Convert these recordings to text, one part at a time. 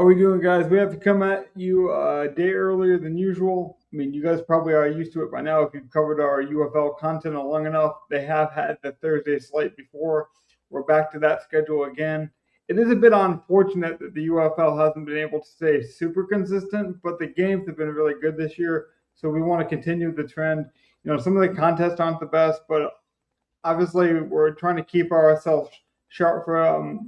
we doing, guys? We have to come at you a day earlier than usual. I mean, you guys probably are used to it by now if you've covered our UFL content long enough. They have had the Thursday slate before. We're back to that schedule again. It is a bit unfortunate that the UFL hasn't been able to stay super consistent, but the games have been really good this year. So we want to continue the trend. Some of the contests aren't the best, but obviously we're trying to keep ourselves sharp for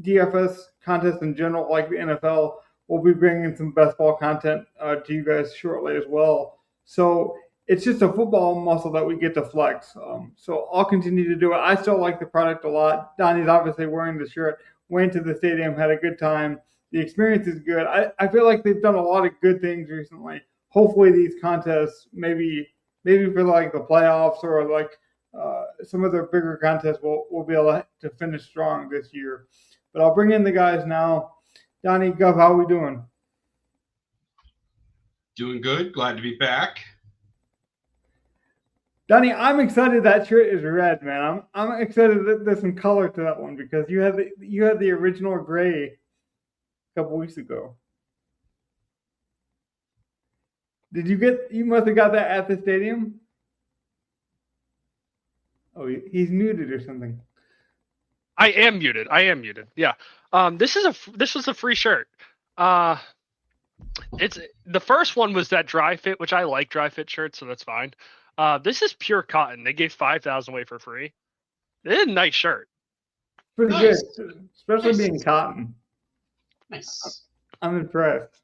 DFS contests in general, like the NFL. We'll be bringing some best ball content to you guys shortly as well. So it's just a football muscle that we get to flex. So I'll continue to do it. I still like the product a lot. Donnie's obviously wearing the shirt. Went to the stadium, had a good time. The experience is good. I feel like they've done a lot of good things recently. Hopefully these contests, maybe for like the playoffs or like some of the bigger contests, we'll be able to finish strong this year. But I'll bring in the guys now. Donnie, Gov, how are we doing? Doing good. Glad to be back. Donnie, I'm excited that shirt is red, man. I'm excited that there's some color to that one because you had the original gray a couple weeks ago. You must have got that at the stadium? Oh, he's muted or something. I am muted. Yeah. This was a free shirt. It's the first one was that dry fit, which I like dry fit shirts, so that's fine. This is pure cotton. They gave 5,000 away for free. It is a nice shirt. Pretty nice. Good, especially being cotton. Nice. I'm impressed.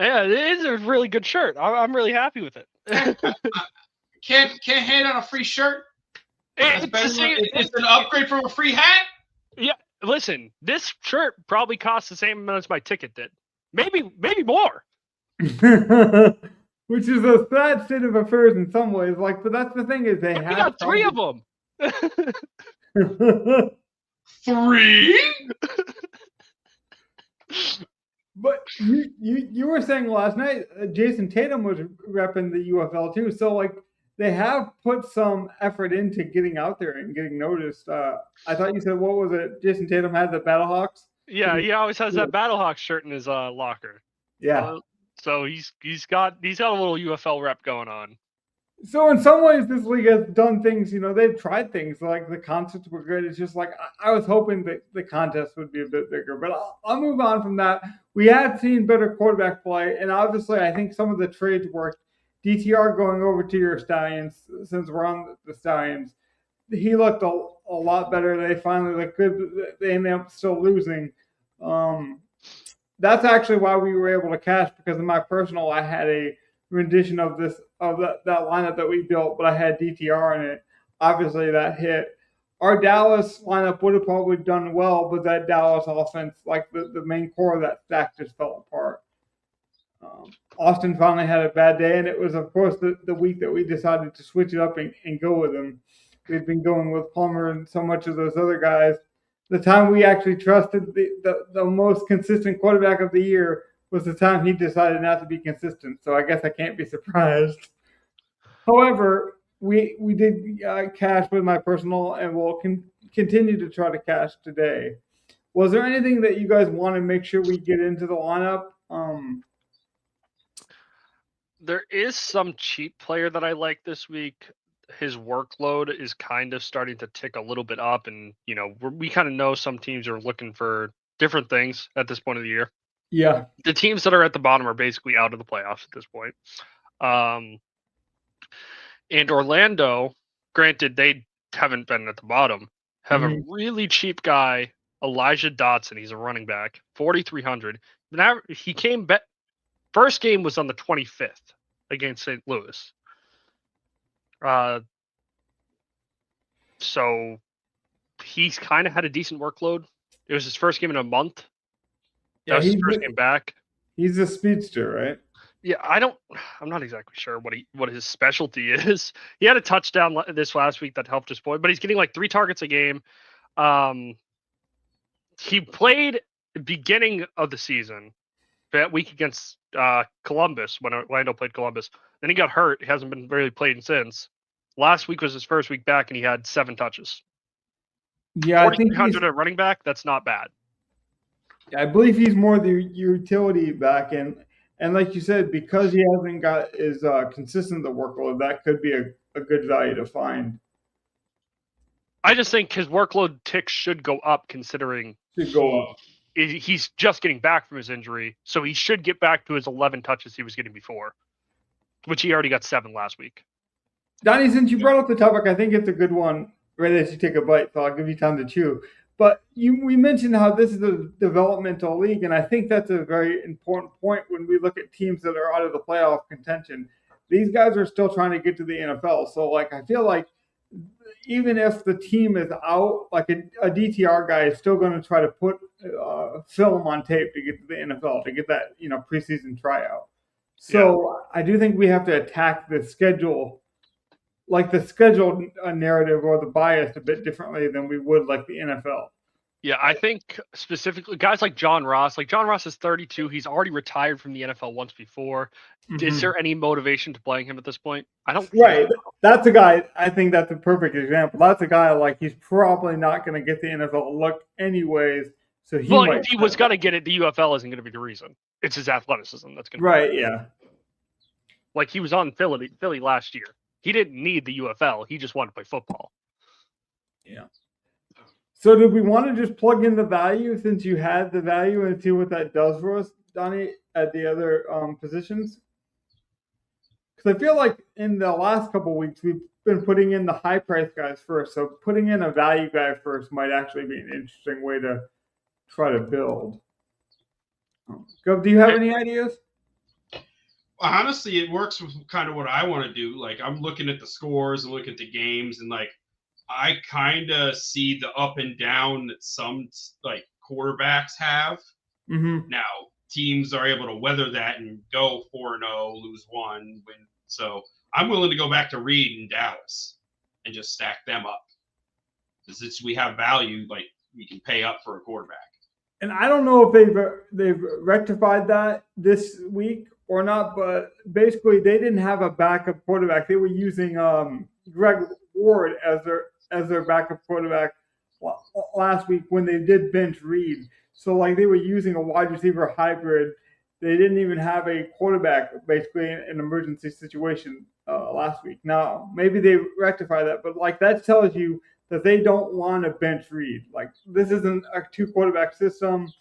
Yeah, it is a really good shirt. I'm really happy with it. Can't hand out a free shirt. It's an upgrade from a free hat. Yeah, listen, this shirt probably costs the same amount as my ticket did. Maybe more. Which is a sad state of affairs in some ways. But that's the thing is they have. We got three of them. 3. But you were saying last night Jason Tatum was repping the UFL too. So they have put some effort into getting out there and getting noticed. I thought you said, what was it? Jason Tatum had the Battlehawks. Yeah, he always has that Battlehawks shirt in his locker. Yeah. So he's got a little UFL rep going on. So in some ways, this league has done things. They've tried things like the concerts were good. It's just I was hoping that the contest would be a bit bigger, but I'll move on from that. We have seen better quarterback play, and obviously, I think some of the trades worked. DTR going over to your Stallions, since we're on the Stallions, he looked a lot better. They finally looked good. They ended up still losing. That's actually why we were able to cash, because in my personal, I had a rendition of that lineup that we built, but I had DTR in it. Obviously, that hit. Our Dallas lineup would have probably done well, but that Dallas offense, the main core of that stack, just fell apart. Austin finally had a bad day, and it was, of course, the week that we decided to switch it up and go with him. We've been going with Plummer and so much of those other guys. The time we actually trusted the most consistent quarterback of the year was the time he decided not to be consistent. So I guess I can't be surprised. However, we did cash with my personal, and we'll continue to try to cash today. Was there anything that you guys want to make sure we get into the lineup? There is some cheap player that I like this week. His workload is kind of starting to tick a little bit up, and we kind of know some teams are looking for different things at this point of the year. Yeah, the teams that are at the bottom are basically out of the playoffs at this point. And Orlando, granted, they haven't been at the bottom, have a really cheap guy, Elijah Dotson. He's a running back, 4,300. Now he came back. First game was on the 25th against St. Louis. So he's kind of had a decent workload. It was his first game in a month. That was his first game back. He's a speedster, right? Yeah, I'm not exactly sure what his specialty is. He had a touchdown this last week that helped his point, but he's getting 3 targets a game. He played the beginning of the season, that week against Columbus, when Orlando played Columbus. Then he got hurt. He hasn't been really played since. Last week was his first week back, and he had 7 touches. Yeah, I think 4,300 at running back, that's not bad. I believe he's more the utility back, and like you said, because he hasn't got is consistent the workload, that could be a good value to find. I just think his workload ticks should go up, considering he's just getting back from his injury, so he should get back to his 11 touches he was getting before, which he already got 7 last week. Donnie, since you brought up the topic, I think it's a good one right as you take a bite, so I'll give you time to chew. But we mentioned how this is a developmental league, and I think that's a very important point when we look at teams that are out of the playoff contention. These guys are still trying to get to the NFL. So, like, I feel like even if the team is out, like a DTR guy is still going to try to put film on tape to get to the NFL, to get that, preseason tryout. So I do think we have to attack the schedule, like the schedule narrative or the bias, a bit differently than we would like the NFL. Yeah, I think specifically guys like John Ross. Like, John Ross is 32. He's already retired from the NFL once before. Mm-hmm. Is there any motivation to playing him at this point? I don't. Right. That's a guy. I think that's a perfect example. That's a guy like he's probably not going to get the NFL look anyways. So if he was going to get it, the UFL isn't going to be the reason. It's his athleticism that's going to. Right. Yeah. Like, he was on Philly last year. He didn't need the UFL. He just wanted to play football. Yeah. So did we want to just plug in the value since you had the value and see what that does for us, Donnie, at the other positions? Because I feel like in the last couple of weeks, we've been putting in the high price guys first. So putting in a value guy first might actually be an interesting way to try to build. Gov, do you have any ideas? Honestly, it works with kind of what I want to do. Like, I'm looking at the scores and looking at the games, and like, I kind of see the up and down that some like quarterbacks have. Mm-hmm. Now, teams are able to weather that and go 4-0, lose 1, win. So I'm willing to go back to Reed in Dallas and just stack them up. Since we have value, like, we can pay up for a quarterback. And I don't know if they've rectified that this week or not, but basically they didn't have a backup quarterback. They were using Greg Ward as their backup quarterback last week when they did bench Reed. So, like, they were using a wide receiver hybrid. They didn't even have a quarterback, basically, in an emergency situation last week. Now, maybe they rectify that, but, like, that tells you that they don't want to bench Reed. Like, this isn't a 2-quarterback system.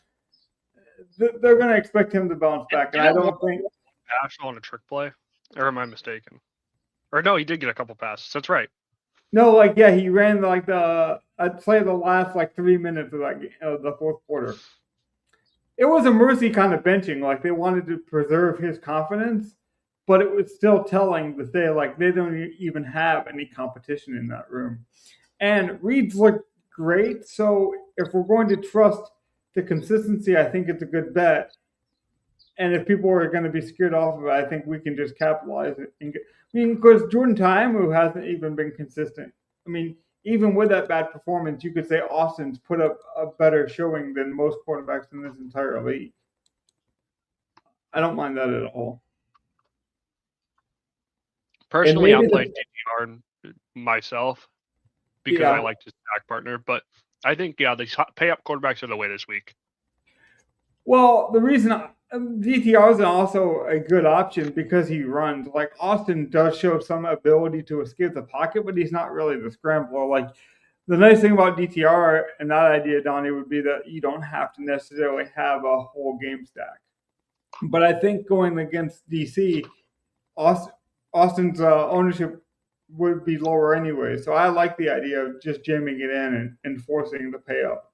They're going to expect him to bounce back, and I don't think pass on a trick play, or am I mistaken? Or no, he did get a couple passes. That's right. No, like, yeah, he ran like I'd say the last like 3 minutes of that the fourth quarter. It was a mercy kind of benching. Like, they wanted to preserve his confidence, but it was still telling that they don't even have any competition in that room. And Reed's looked great, so if we're going to trust the consistency, I think it's a good bet. And if people are going to be scared off of it, I think we can just capitalize it. Because Jordan Ta'amu hasn't even been consistent. I mean, even with that bad performance, you could say Austin's put up a better showing than most quarterbacks in this entire league. I don't mind that at all. Personally, I'm playing DTR myself because I like to stack partner. But I think, the pay up quarterbacks are the way this week. Well, the reason DTR is also a good option because he runs. Like, Austin does show some ability to escape the pocket, but he's not really the scrambler. Like, the nice thing about DTR and that idea, Donnie, would be that you don't have to necessarily have a whole game stack. But I think going against DC, Austin's ownership would be lower anyway. So I like the idea of just jamming it in and forcing the pay up.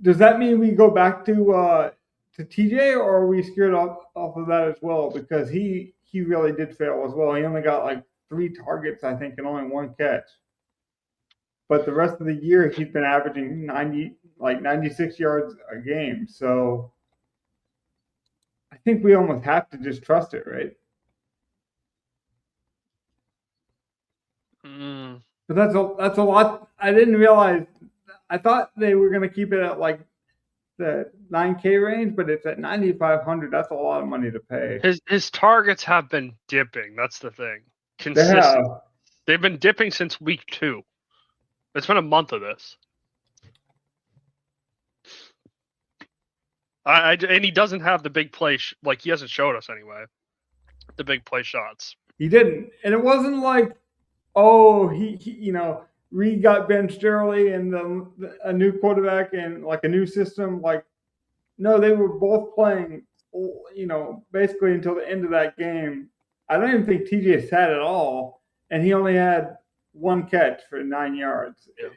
Does that mean we go back to TJ, or are we scared off of that as well? Because he really did fail as well. He only got like 3 targets, I think, and only 1 catch. But the rest of the year, he's been averaging 96 yards a game. So I think we almost have to just trust it, right? But that's a lot. I didn't realize. I thought they were going to keep it at like the 9K range, but it's at 9,500. That's a lot of money to pay. His targets have been dipping. That's the thing. Consistent. They've been dipping since week 2. It's been a month of this. And he doesn't have the big play. Like, he hasn't showed us anyway. The big play shots. He didn't. And it wasn't like, oh, he Reed got benched early and a new quarterback and like a new system. Like, no, they were both playing, basically until the end of that game. I don't even think TJ sat at all, and he only had one catch for 9 yards. Yeah.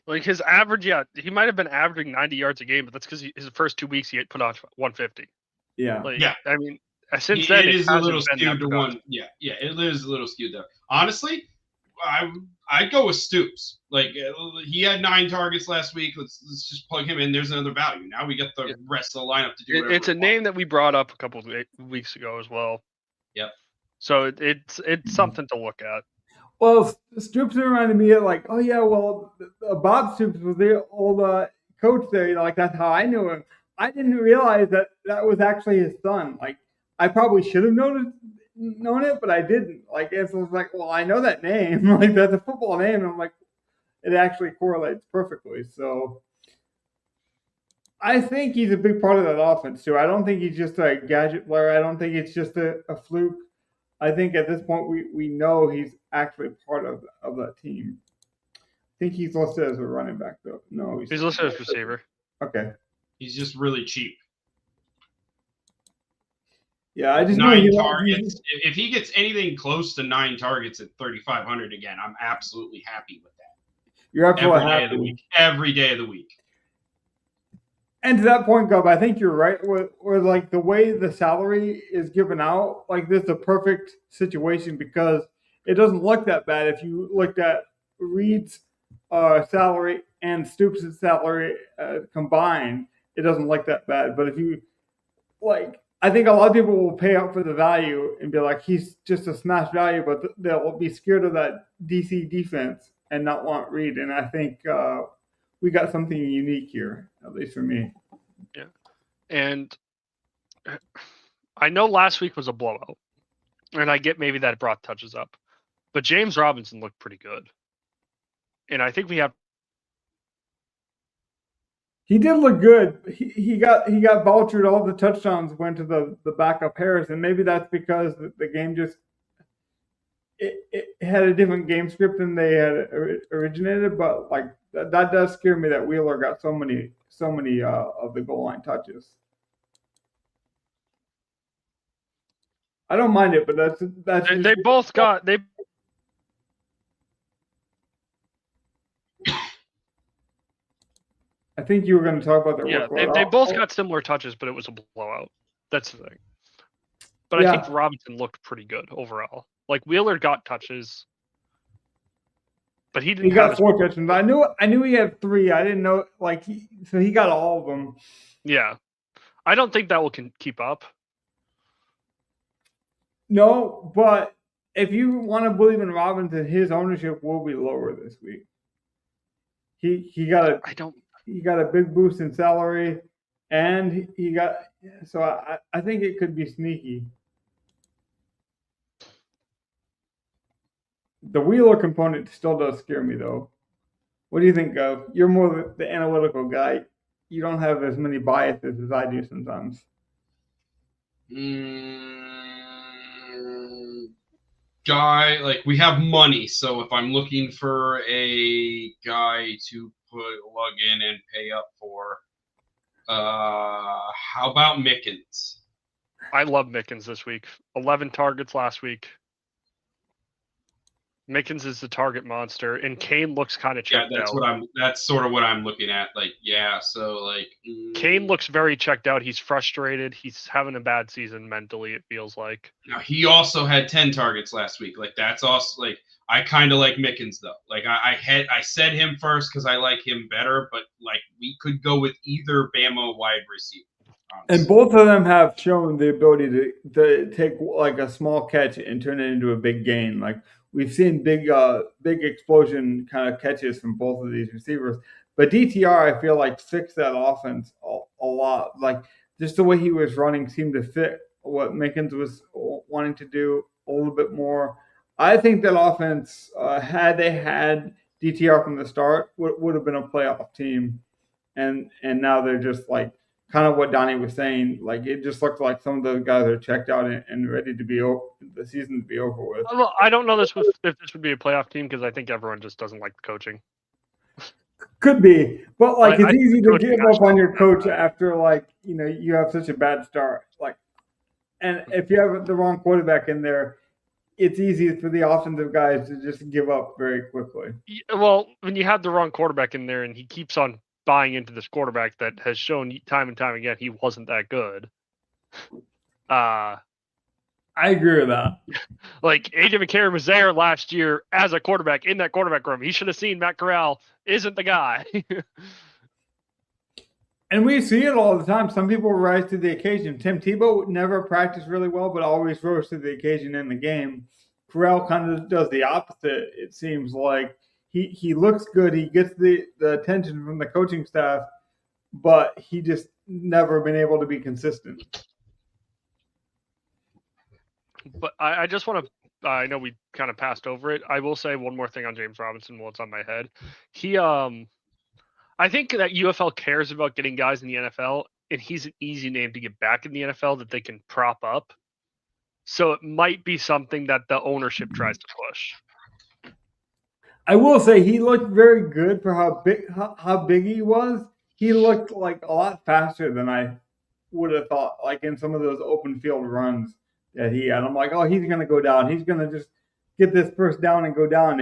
Like his average, he might have been averaging 90 yards a game, but that's because his first 2 weeks he put on 150. Yeah. I mean, since then it is a little skewed to one. Yeah, it is a little skewed there. Honestly, I'd go with Stoops. Like, he had 9 targets last week. Let's just plug him in. There's another value. Now we get the rest of the lineup to do. It's a name that we brought up a couple of weeks ago as well. Yep. So it's something to look at. Well, Stoops reminded me of like, oh yeah, well, Bob Stoops was the old coach there. Like that's how I knew him. I didn't realize that was actually his son. Like I probably should have known it, but I didn't. Like it was like, well, I know that name. Like that's a football name. And I'm like, it actually correlates perfectly. So I think he's a big part of that offense too. I don't think he's just a gadget player. I don't think it's just a fluke. I think at this point we know he's actually part of that team. I think he's listed as a running back though. No, he's listed as receiver. Okay. He's just really cheap. Yeah, I just 9 targets. If he gets anything close to 9 targets at 3,500 again, I'm absolutely happy with that. You're absolutely happy. Every day of the week. And to that point, Gov, I think you're right. Where like the way the salary is given out, like this is a perfect situation because it doesn't look that bad if you looked at Reed's salary and Stoops' salary combined. It doesn't look that bad. But if you like, I think a lot of people will pay up for the value and be like, he's just a smash value, but they'll be scared of that DC defense and not want Reed. And I think we got something unique here, at least for me. Yeah. And I know last week was a blowout, and I get maybe that it brought touches up, but James Robinson looked pretty good. And I think we have. He did look good. He got vultured. All the touchdowns went to the backup Harris, and maybe that's because the game just it had a different game script than they had originated. But like that does scare me that Wheeler got so many of the goal line touches. I don't mind it, but that's they both got they. I think you were going to talk about their workload. Yeah, they both got similar touches, but it was a blowout. That's the thing. But I think Robinson looked pretty good overall. Like Wheeler got touches, but he didn't. He got 4 touchdowns. I knew he had 3. I didn't know so he got all of them. Yeah, I don't think that will keep up. No, but if you want to believe in Robinson, his ownership will be lower this week. He got a big boost in salary, and I think it could be sneaky. The Wheeler component still does scare me, though. What do you think, Gov? You're more the analytical guy. You don't have as many biases as I do sometimes. Guy, like we have money, so if I'm looking for a guy to plug in and pay up for, how about Mickens? I love Mickens this week. 11 targets last week. Mickens is the target monster, and Kane looks kind of checked out. That's sort of what I'm looking at. Like, Kane looks very checked out. He's frustrated. He's having a bad season mentally, it feels like. Now he also had 10 targets last week. Like that's also like I kind of like Mickens though. Like I said him first because I like him better, but like we could go with either Bama wide receiver. Honestly. And both of them have shown the ability to take like a small catch and turn it into a big gain. Like we've seen big explosion kind of catches from both of these receivers. But DTR, I feel like, fixed that offense a lot. Like just the way he was running seemed to fit what Mickens was wanting to do a little bit more. I think that offense, had they had DTR from the start, would have been a playoff team, and now they're just like kind of what Donnie was saying. Like it just looked like some of those guys are checked out and ready to be the season to be over with. I don't know if this would be a playoff team because I think everyone just doesn't like the coaching. Could be, but like it's easy to coaching give up on your coach after like you have such a bad start. Like, and if you have the wrong quarterback in there, it's easy for the offensive guys to just give up very quickly. Well, when you have the wrong quarterback in there and he keeps on buying into this quarterback that has shown time and time again he wasn't that good. I agree with that. Like AJ McCarron was there last year as a quarterback in that quarterback room. He should have seen Matt Corral isn't the guy. And we see it all the time. Some people rise to the occasion. Tim Tebow never practiced really well, but always rose to the occasion in the game. Corral kind of does the opposite. It seems like he looks good. He gets the attention from the coaching staff, but he just never been able to be consistent. But I just want to. I know we kind of passed over it. I will say one more thing on James Robinson while it's on my head. I think that UFL cares about getting guys in the NFL, and he's an easy name to get back in the NFL that they can prop up. So it might be something that the ownership tries to push. I will say he looked very good for how big he was. He looked like a lot faster than I would have thought, like in some of those open field runs that he had. I'm like, oh, he's going to go down. He's going to just get this first down and go down.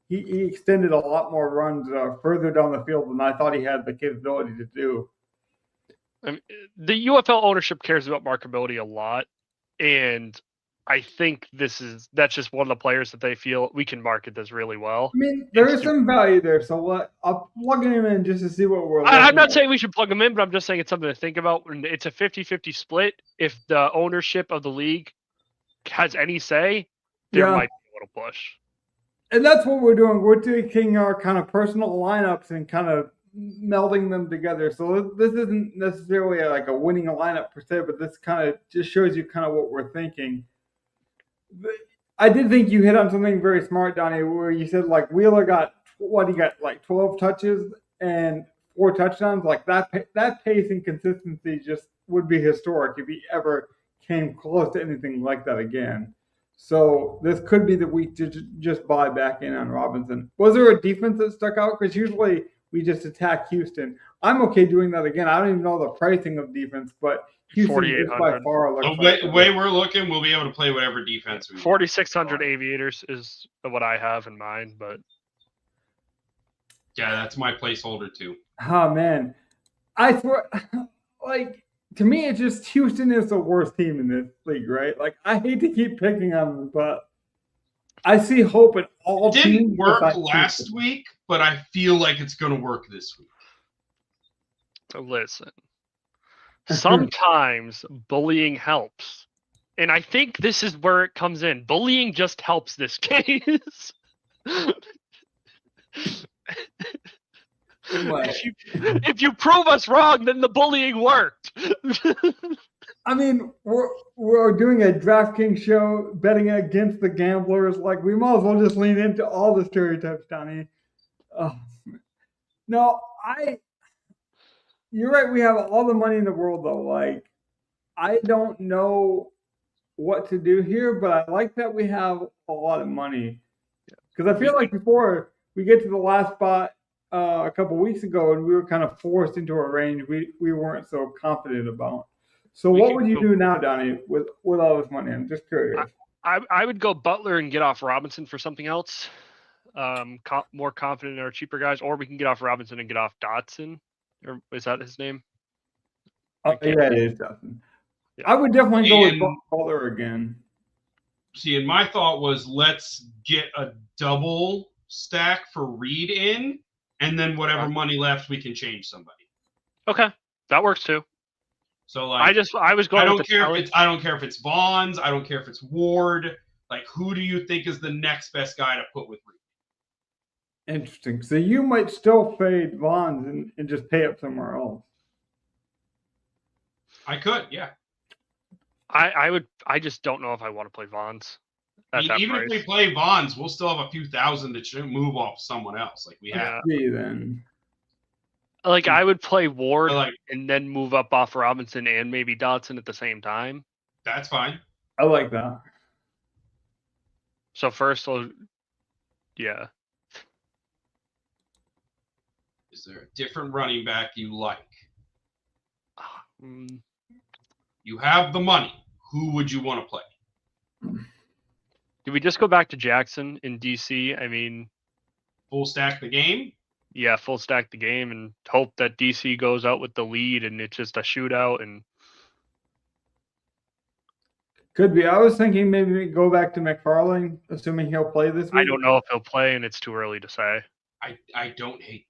He extended a lot more runs further down the field than I thought he had the capability to do. I mean, the UFL ownership cares about markability a lot, and I think that's just one of the players that they feel we can market this really well. I mean, there is some value there, so I'll plug him in just to see what we're looking I'm not at. saying we should plug him in, but I'm just saying it's something to think about. It's a 50-50 split. If the ownership of the league has any say, there might be a little push. And that's what we're doing. We're taking our kind of personal lineups and kind of melding them together. So this isn't necessarily like a winning lineup per se, but this kind of just shows you kind of what we're thinking. I did think you hit on something very smart, Donnie, where you said like Wheeler got he got like 12 touches and 4 touchdowns. Like that pace and consistency just would be historic if he ever came close to anything like that again. So this could be the week to just buy back in on Robinson. Was there a defense that stuck out? Because usually we just attack Houston. I'm okay doing that again. I don't even know the pricing of defense, but Houston just by far looks the way we're looking, we'll be able to play whatever defense we want. 4,600 Aviators is what I have in mind, but yeah, that's my placeholder too. Oh man, I swear, like to me, it's just Houston is the worst team in this league, right? Like I hate to keep picking on them, but I see hope in all teams. It didn't work last week, but I feel like it's going to work this week. Listen. Sometimes bullying helps. And I think this is where it comes in. Bullying just helps this case. If you prove us wrong, then the bullying worked. I mean, we're doing a DraftKings show betting against the gamblers. Like, we might as well just lean into all the stereotypes, Donnie. No, you're right. We have all the money in the world, though. Like, I don't know what to do here, but I like that we have a lot of money. Because I feel like before we get to the last spot a couple weeks ago, and we were kind of forced into a range we weren't so confident about. So what would you do now, Donnie, with all this money? I'm just curious. I would go Butler and get off Robinson for something else. More confident in our cheaper guys, or we can get off Robinson and get off Dotson. Or is that his name? Oh, yeah, it is Dotson. Yeah. I would definitely go with Butler again. See, and my thought was let's get a double stack for Reed in, and then whatever money left, we can change somebody. Okay, that works too. So like, I was going. I don't care if it's Bonds. I don't care if it's Ward. Like, who do you think is the next best guy to put with Reed? Interesting. So you might still fade Bonds and just pay up somewhere else. I could, yeah. I would. I just don't know if I want to play Bonds. at that even price. if we play Bonds, we'll still have a few thousand to move off someone else. Like we have. Let's see then. Like I would play Ward Like and then move up off Robinson and maybe Dotson at the same time. that's fine. I like that. So first, yeah. Is there a different running back you like? You have the money. Who would you want to play? Did we just go back to Jackson in DC? I mean, full stack the game? Yeah, full stack the game and hope that DC goes out with the lead and it's just a shootout. And could be. I was thinking maybe go back to McFarlane, assuming he'll play this week. I don't know if he'll play, and it's too early to say. I don't hate.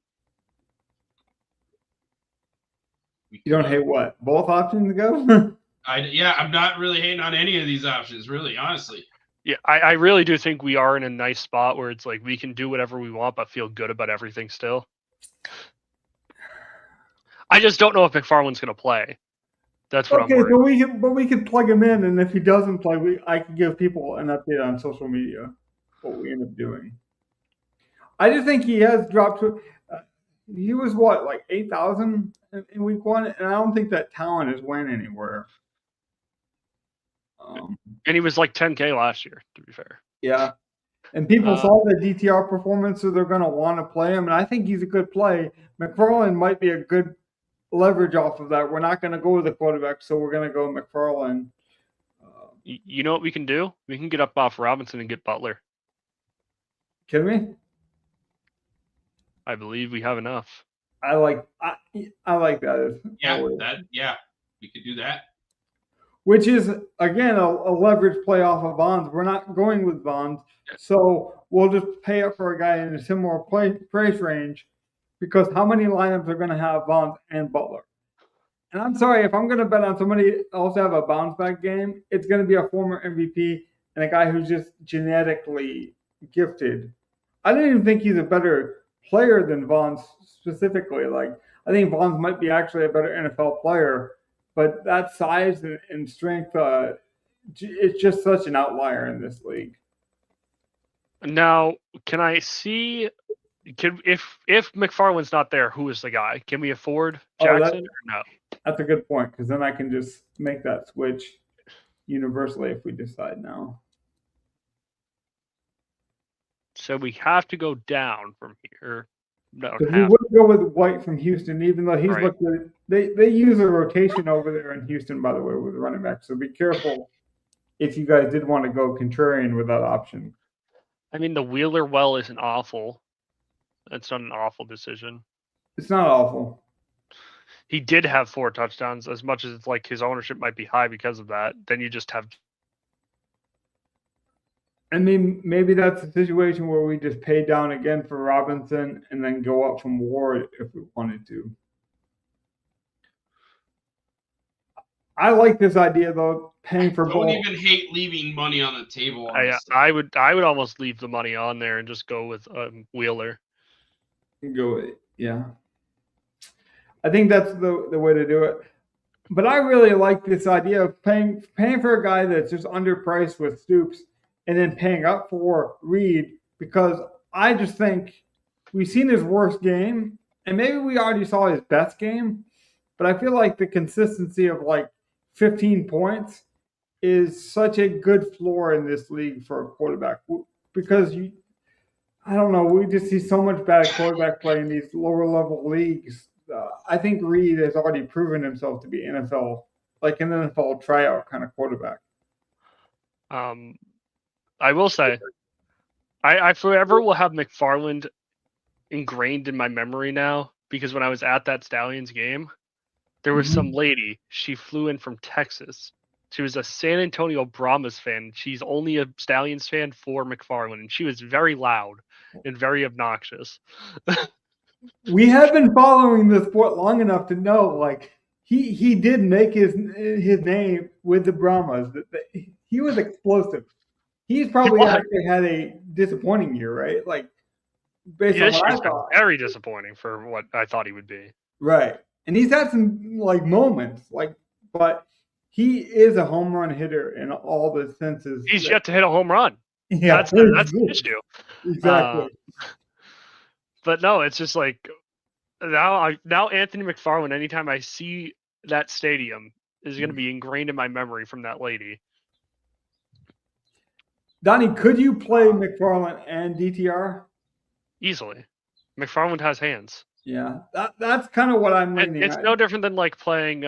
You don't hate what? Both options go? I'm not really hating on any of these options, really, honestly. Yeah, I really do think we are in a nice spot where it's like we can do whatever we want, but feel good about everything still. I just don't know if McFarland's going to play. That's what I'm worried. Okay, but we can plug him in, and if he doesn't play, I can give people an update on social media what we end up doing. I just think he has dropped. He was what, like 8,000 in week 1, and I don't think that talent has went anywhere. And he was like 10K last year, to be fair. Yeah. And people saw the DTR performance, so they're going to want to play him. And I think he's a good play. McFarland might be a good leverage off of that. We're not going to go with the quarterback, so we're going to go McFarland. You know what we can do? We can get up off Robinson and get Butler. Kidding me? I believe we have enough. I like that. Yeah, we could do that. Which is, again, a leverage play off of Bonds. We're not going with Bonds, so we'll just pay up for a guy in a similar price range, because how many lineups are going to have Bonds and Butler? And I'm sorry, if I'm going to bet on somebody else to have a bounce back game, it's going to be a former MVP and a guy who's just genetically gifted. I don't even think he's a better player than Bonds specifically. Like, I think Bonds might be actually a better NFL player. But that size and strength, it's just such an outlier in this league. Now, can I see? If McFarland's not there, who is the guy? Can we afford Jackson or no? That's a good point, because then I can just make that switch universally if we decide now. So we have to go down from here. No, we would go with White from Houston, even though he's looked good. They use a rotation over there in Houston, by the way, with running back. So be careful if you guys did want to go contrarian with that option. I mean, the Wheeler well isn't awful. It's not an awful decision. It's not awful. He did have 4 touchdowns. As much as it's like his ownership might be high because of that, then you just have. I mean, maybe that's a situation where we just pay down again for Robinson and then go up from Ward if we wanted to. I like this idea, though, paying for both. I don't even hate leaving money on the table. I would almost leave the money on there and just go with Wheeler. Go with it, yeah. I think that's the way to do it. But I really like this idea of paying for a guy that's just underpriced with Stoops, and then paying up for Reed, because I just think we've seen his worst game, and maybe we already saw his best game, but I feel like the consistency of like 15 points is such a good floor in this league for a quarterback, because I don't know, we just see so much bad quarterback play in these lower level leagues. I think Reed has already proven himself to be NFL, like an NFL tryout kind of quarterback. I will say, I forever will have McFarland ingrained in my memory now, because when I was at that Stallions game, there was some lady. She flew in from Texas. She was a San Antonio Brahmas fan. She's only a Stallions fan for McFarland, and she was very loud and very obnoxious. We have been following the sport long enough to know, like, he did make his name with the Brahmas. He was explosive. He's probably actually had a disappointing year, right? Like, based on what I thought. Very disappointing for what I thought he would be. Right. And he's had some, like, moments, like, but he is a home run hitter in all the senses. He's yet to hit a home run. Yeah, That's the issue. Exactly. But no, it's just like now Anthony McFarland, anytime I see that stadium, is going to be ingrained in my memory from that lady. Donnie, could you play McFarland and DTR? Easily. McFarland has hands. Yeah, that's kind of what I'm leaning. It's no different than like playing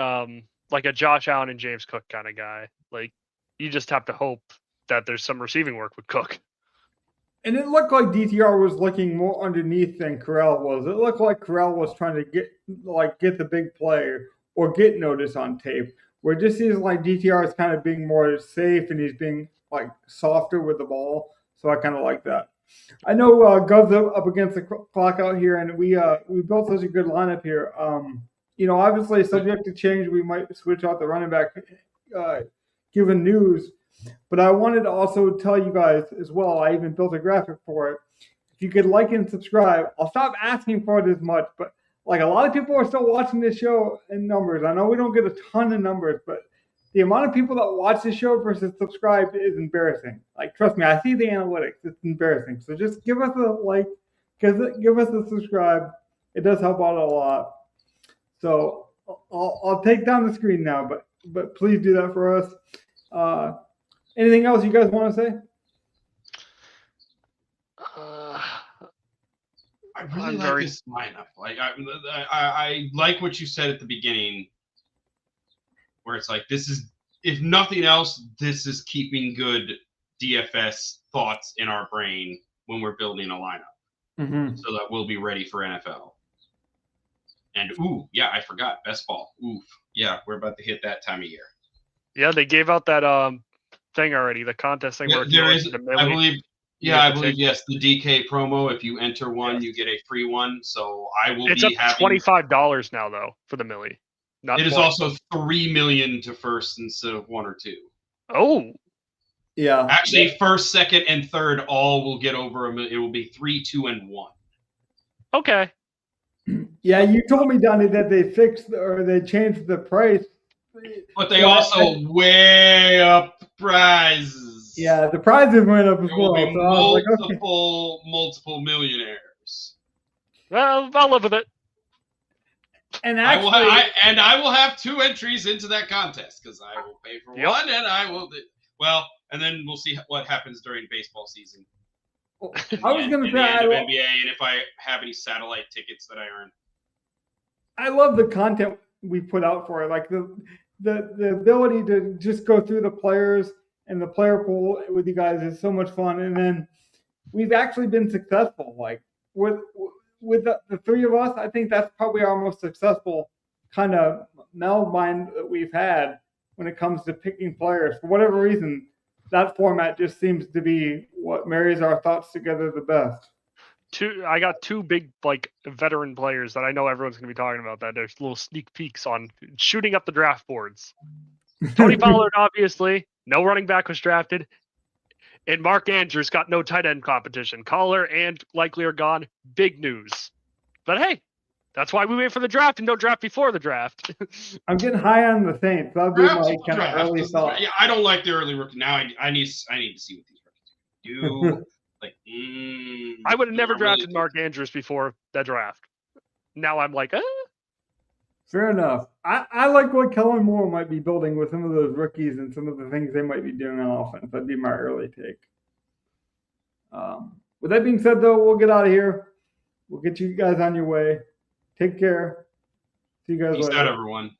like a Josh Allen and James Cook kind of guy. Like you just have to hope that there's some receiving work with Cook. And it looked like DTR was looking more underneath than Corral was. It looked like Corral was trying to get the big play or get notice on tape. Where it just seems like DTR is kind of being more safe and he's being like softer with the ball. So I kind of like that. I know Gov's up against the clock out here, and we built such a good lineup here. Obviously subject to change, we might switch out the running back given news. But I wanted to also tell you guys as well, I even built a graphic for it. If you could like and subscribe, I'll stop asking for it as much, but like a lot of people are still watching this show in numbers. I know we don't get a ton of numbers, but the amount of people that watch this show versus subscribe is embarrassing. Like, trust me, I see the analytics. It's embarrassing. So just give us a like, give us a subscribe. It does help out a lot. So I'll take down the screen now, but please do that for us. Anything else you guys want to say? I really like this lineup. Like I like what you said at the beginning, where it's like this is, if nothing else, this is keeping good DFS thoughts in our brain when we're building a lineup, so that we'll be ready for NFL. And I forgot best ball. Yeah, we're about to hit that time of year. Yeah, they gave out that thing already, the contest thing. Yeah, there is, I believe. Yeah, I believe, yes, the DK promo. If you enter one, you get a free one. So I will be having $25 now though for the millie. It is also $3 million to first instead of 1 or 2. Oh, yeah. Actually, first, second, and third all will get over $1 million. It will be 3, 2, and 1. Okay. Yeah, you told me, Donnie, that they changed the price. But they also way up the prizes. Yeah, the prizes went up as well. There will be multiple millionaires. Well, I'll live with it. And actually, I will have 2 entries into that contest because I will pay for one, and I will. Well, and then we'll see what happens during baseball season. I was going to say NBA, and if I have any satellite tickets that I earn. I love the content we put out for it, like the ability to just go through the players and the player pool with you guys is so much fun. And then we've actually been successful. Like with the 3 of us, I think that's probably our most successful kind of meld mind that we've had when it comes to picking players. For whatever reason, that format just seems to be what marries our thoughts together the best. I got 2 big like veteran players that I know everyone's going to be talking about. That there's little sneak peeks on shooting up the draft boards. Tony Pollard, obviously, no running back was drafted, and Mark Andrews got no tight end competition. Collar and Likely are gone. Big news. But hey, that's why we wait for the draft and don't draft before the draft. I'm getting high on the Saints. That'll be my kind of early thought. Yeah, I don't like the early rookie. Now I need to see what these rookies do. Like, I would have never drafted Mark Andrews before the draft. Now I'm like, Fair enough. I like what Kellen Moore might be building with some of those rookies and some of the things they might be doing on offense. That'd be my early take. With that being said, though, we'll get out of here. We'll get you guys on your way. Take care. See you guys later. Peace out, everyone.